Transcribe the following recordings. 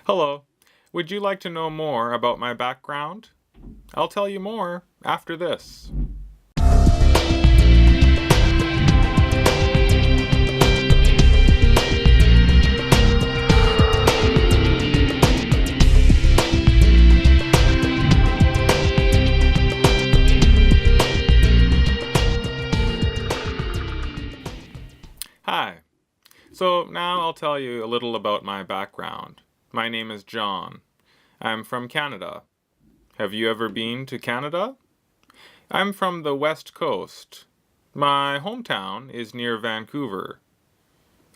Hello. Would you like to know more about my background? I'll tell you more after this. Hi. So now I'll tell you a little about my background. My name is John. I'm from Canada. Have you ever been to Canada? I'm from the West Coast. My hometown is near Vancouver.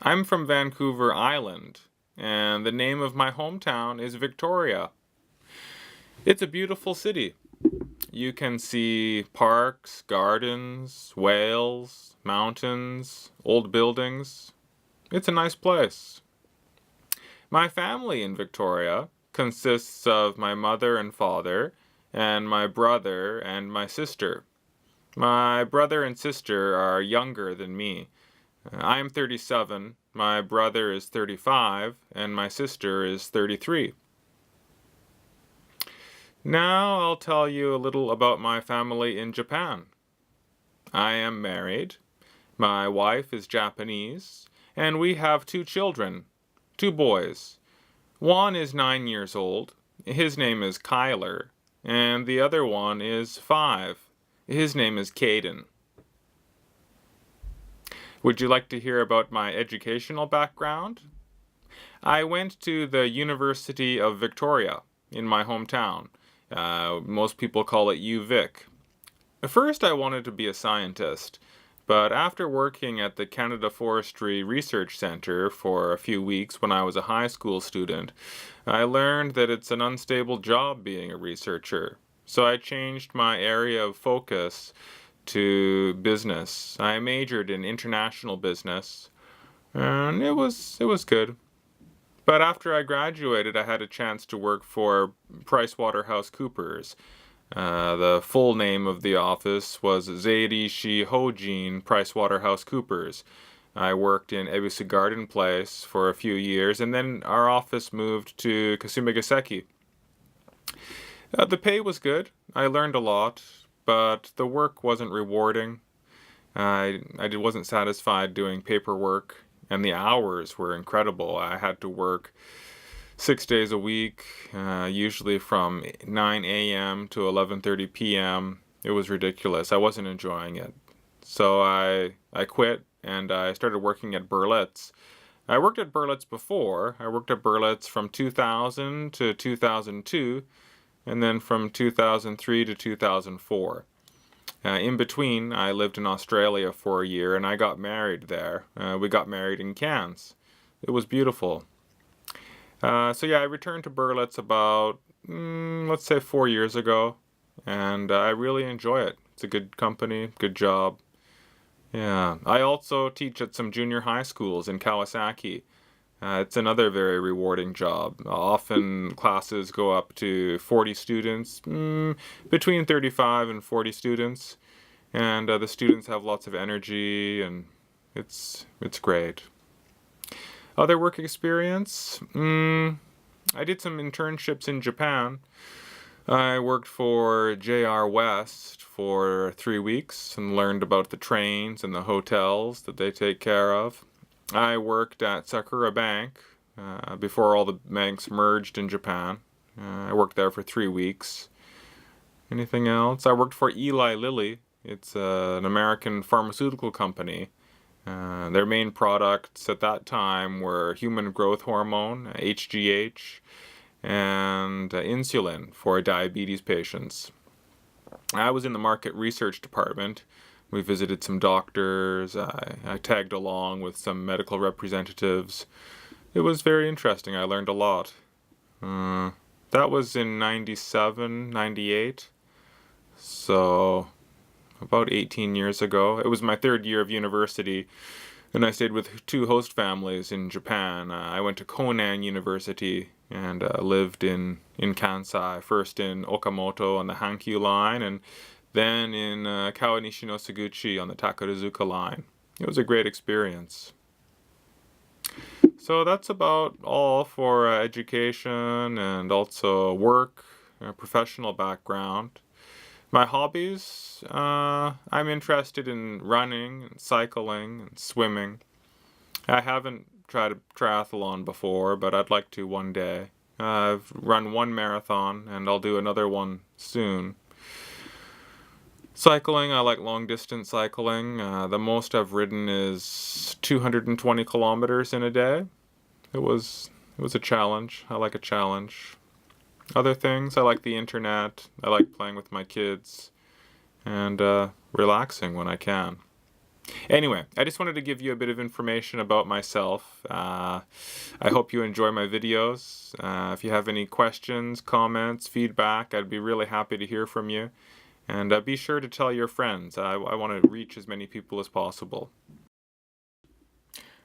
I'm from Vancouver Island, and the name of my hometown is Victoria. It's a beautiful city. You can see parks, gardens, whales, mountains, old buildings. It's a nice place. My family in Victoria consists of my mother and father, and my brother and my sister. My brother and sister are younger than me. I'm 37, my brother is 35, and my sister is 33. Now I'll tell you a little about my family in Japan. I am married. My wife is Japanese, and we have 2 children, 2 boys. One is 9 years old. His name is Kyler, and the other one is 5. His name is Caden. Would you like to hear about my educational background? I went to the University of Victoria in my hometown. Most people call it UVic. At first I wanted to be a scientist, but after working at the Canada Forestry Research Centre for a few weeks when I was a high school student, I learned that it's an unstable job being a researcher. So I changed my area of focus to business. I majored in international business, and it was good. But after I graduated, I had a chance to work for PricewaterhouseCoopers. The full name of the office was Zeirishi Hojin PricewaterhouseCoopers. I worked in Ebisu Garden Place for a few years, and then our office moved to Kasumigaseki. The pay was good. I learned a lot, but the work wasn't rewarding. I wasn't satisfied doing paperwork, and the hours were incredible. I had to work 6 days a week, usually from 9 a.m. to 11:30 p.m. It was ridiculous. I wasn't enjoying it. So I quit, and I started working at Berlitz. I worked at Berlitz before. I worked at Berlitz from 2000 to 2002, and then from 2003 to 2004. In between, I lived in Australia for a year, and I got married there. We got married in Cairns. It was beautiful. I returned to Berlitz about, let's say 4 years ago, and I really enjoy it. It's a good company, good job. Yeah, I also teach at some junior high schools in Kawasaki. It's another very rewarding job. Often classes go up to 40 students, between 35 and 40 students, and the students have lots of energy, and it's great. Other work experience? I did some internships in Japan. I worked for JR West for 3 weeks and learned about the trains and the hotels that they take care of. I worked at Sakura Bank before all the banks merged in Japan. I worked there for 3 weeks. Anything else? I worked for Eli Lilly. It's an American pharmaceutical company. Their main products at that time were human growth hormone, HGH, and insulin for diabetes patients. I was in the market research department. We visited some doctors. I tagged along with some medical representatives. It was very interesting. I learned a lot. That was in 97, 98. So about 18 years ago. It was my 3rd year of university, and I stayed with 2 host families in Japan. I went to Konan University and lived in Kansai, first in Okamoto on the Hankyu line, and then in Kawanishi no Suguchi on the Takarazuka line. It was a great experience. So that's about all for education and also work, professional background. My hobbies, I'm interested in running, and cycling, and swimming. I haven't tried a triathlon before, but I'd like to one day. I've run one marathon, and I'll do another one soon. Cycling, I like long distance cycling. The most I've ridden is 220 kilometers in a day. It was a challenge. I like a challenge. Other things, I like the internet. I like playing with my kids and relaxing when I can. Anyway, I just wanted to give you a bit of information about myself. I hope you enjoy my videos. If you have any questions, comments, feedback, I'd be really happy to hear from you. And be sure to tell your friends. I want to reach as many people as possible.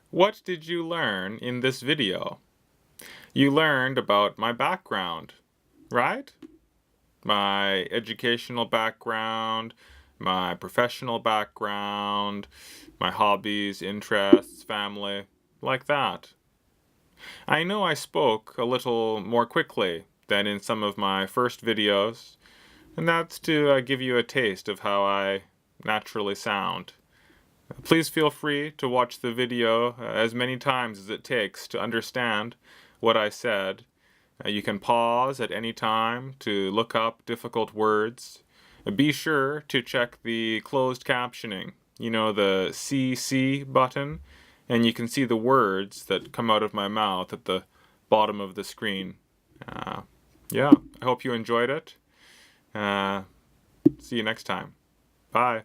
What did you learn in this video? You learned about my background, right? My educational background, my professional background, my hobbies, interests, family, like that. I know I spoke a little more quickly than in some of my first videos, and that's to give you a taste of how I naturally sound. Please feel free to watch the video as many times as it takes to understand what I said. You can pause at any time to look up difficult words. Be sure to check the closed captioning, the CC button, and you can see the words that come out of my mouth at the bottom of the screen. Yeah, I hope you enjoyed it. See you next time. Bye.